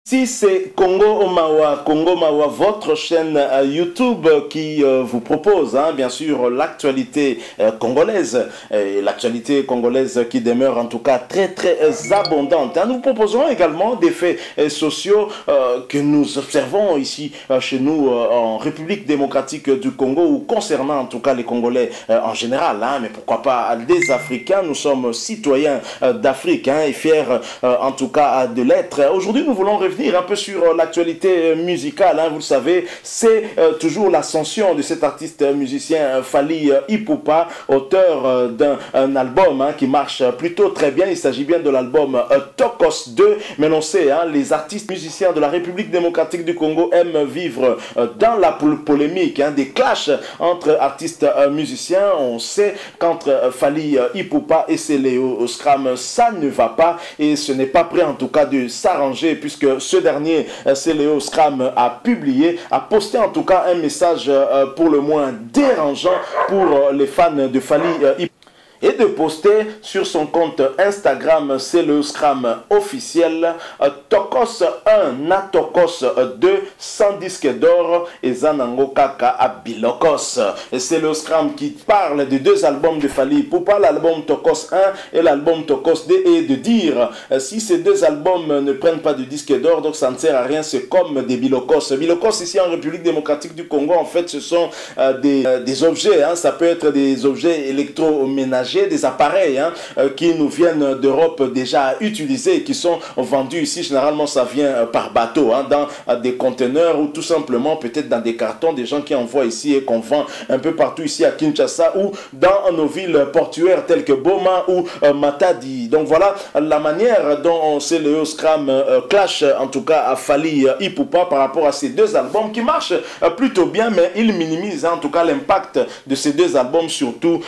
Si c'est Congo Mawa, votre chaîne YouTube qui vous propose bien sûr l'actualité congolaise, l'actualité congolaise qui demeure en tout cas très abondante. Nous proposons également des faits sociaux que nous observons ici chez nous en République démocratique du Congo ou concernant en tout cas les Congolais en général, mais pourquoi pas des Africains. Nous sommes citoyens d'Afrique et fiers en tout cas de l'être. Aujourd'hui nous voulons revenir un peu sur l'actualité musicale. Vous le savez, c'est toujours l'ascension de cet artiste musicien Fally Ipupa, auteur d'un album qui marche plutôt très bien. Il s'agit bien de l'album Tokos 2. Mais l'on sait, les artistes musiciens de la République démocratique du Congo aiment vivre dans la polémique, des clashs entre artistes musiciens. On sait qu'entre Fally Ipupa et Céléo Scram, ça ne va pas et ce n'est pas prêt en tout cas de s'arranger, puisque ce dernier, Céléo Scram, a posté en tout cas un message pour le moins dérangeant pour les fans de Fally Ipupa, et de poster sur son compte Instagram Céléo Scram officiel Tokos 1 na Tokos 2 sans disque d'or et Zanango Kaka à Bilokos. Céléo Scram qui parle de deux albums de Fally Ipupa, l'album Tokos 1 et l'album Tokos 2, et de dire si ces deux albums ne prennent pas de disque d'or, donc ça ne sert à rien, c'est comme des Bilokos. Bilokos ici en République démocratique du Congo, en fait ce sont des objets, ça peut être des objets électroménagers, des appareils qui nous viennent d'Europe déjà utilisés, qui sont vendus ici. Généralement ça vient par bateau, dans des conteneurs ou tout simplement peut-être dans des cartons, des gens qui envoient ici et qu'on vend un peu partout ici à Kinshasa ou dans nos villes portuaires telles que Boma ou Matadi. Donc voilà la manière dont Céléo Scram clash en tout cas à Fally Ipupa par rapport à ces deux albums qui marchent plutôt bien, mais il minimise en tout cas l'impact de ces deux albums, surtout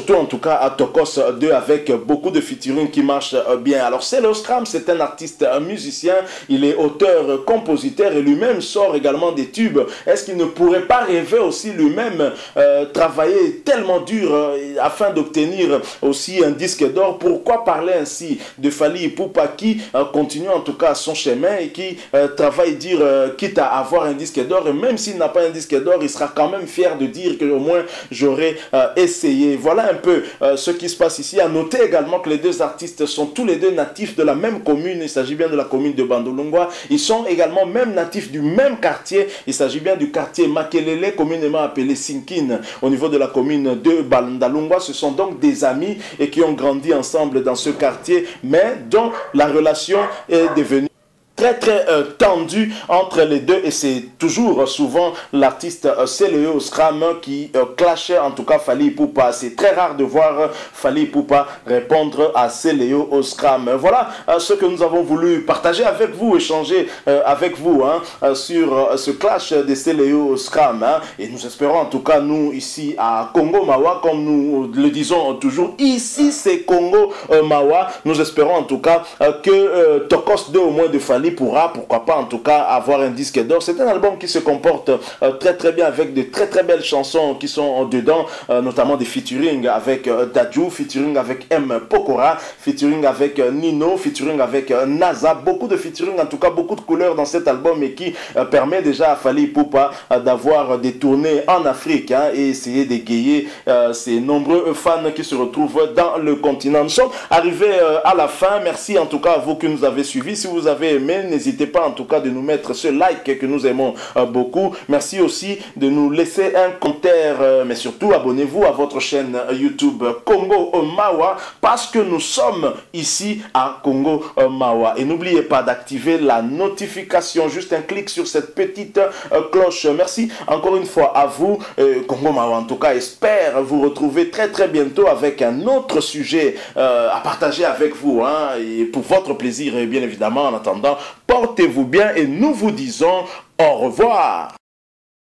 en tout cas à Tokos 2 avec beaucoup de featuring qui marchent bien. Alors Céléo Scram, c'est un artiste musicien, il est auteur, compositeur et lui-même sort également des tubes. Est-ce qu'il ne pourrait pas rêver aussi lui-même travailler tellement dur afin d'obtenir aussi un disque d'or? Pourquoi parler ainsi de Fally Ipupa qui continue en tout cas son chemin et qui travaille quitte à avoir un disque d'or, et même s'il n'a pas un disque d'or, il sera quand même fier de dire que au moins j'aurais essayé. Voilà un peu ce qui se passe ici. À noter également que les deux artistes sont tous les deux natifs de la même commune. Il s'agit bien de la commune de Bandolungwa. Ils sont également même natifs du même quartier. Il s'agit bien du quartier Makelele, communément appelé Sinkin, au niveau de la commune de Bandolungwa. Ce sont donc des amis et qui ont grandi ensemble dans ce quartier, mais dont la relation est devenue très tendu entre les deux, et c'est toujours souvent l'artiste Céléo Scram qui clashait en tout cas Fally Ipupa. C'est très rare de voir Fally Ipupa répondre à Céléo Scram. Voilà ce que nous avons voulu partager avec vous, échanger avec vous sur ce clash de Céléo Scram, et nous espérons en tout cas, nous ici à Congo Mawa, comme nous le disons toujours, ici c'est Congo Mawa, nous espérons en tout cas que Tokos 2 au moins de Fally pourra, pourquoi pas en tout cas, avoir un disque d'or. C'est un album qui se comporte très bien, avec de très belles chansons qui sont dedans, notamment des featuring avec Dadju, featuring avec M Pokora, featuring avec Nino, featuring avec NASA, beaucoup de featuring, en tout cas beaucoup de couleurs dans cet album, et qui permet déjà à Fally Ipupa d'avoir des tournées en Afrique et essayer d'égayer ces nombreux fans qui se retrouvent dans le continent. Nous sommes arrivés à la fin. Merci en tout cas à vous qui nous avez suivis. Si vous avez aimé, n'hésitez pas en tout cas de nous mettre ce like que nous aimons beaucoup. Merci aussi de nous laisser un commentaire, mais surtout abonnez-vous à votre chaîne YouTube Congo Mawa, parce que nous sommes ici à Congo Mawa. Et n'oubliez pas d'activer la notification, juste un clic sur cette petite cloche. Merci encore une fois à vous. Congo Mawa en tout cas espère vous retrouver très bientôt avec un autre sujet à partager avec vous, et pour votre plaisir, et bien évidemment. En attendant, portez-vous bien et nous vous disons au revoir.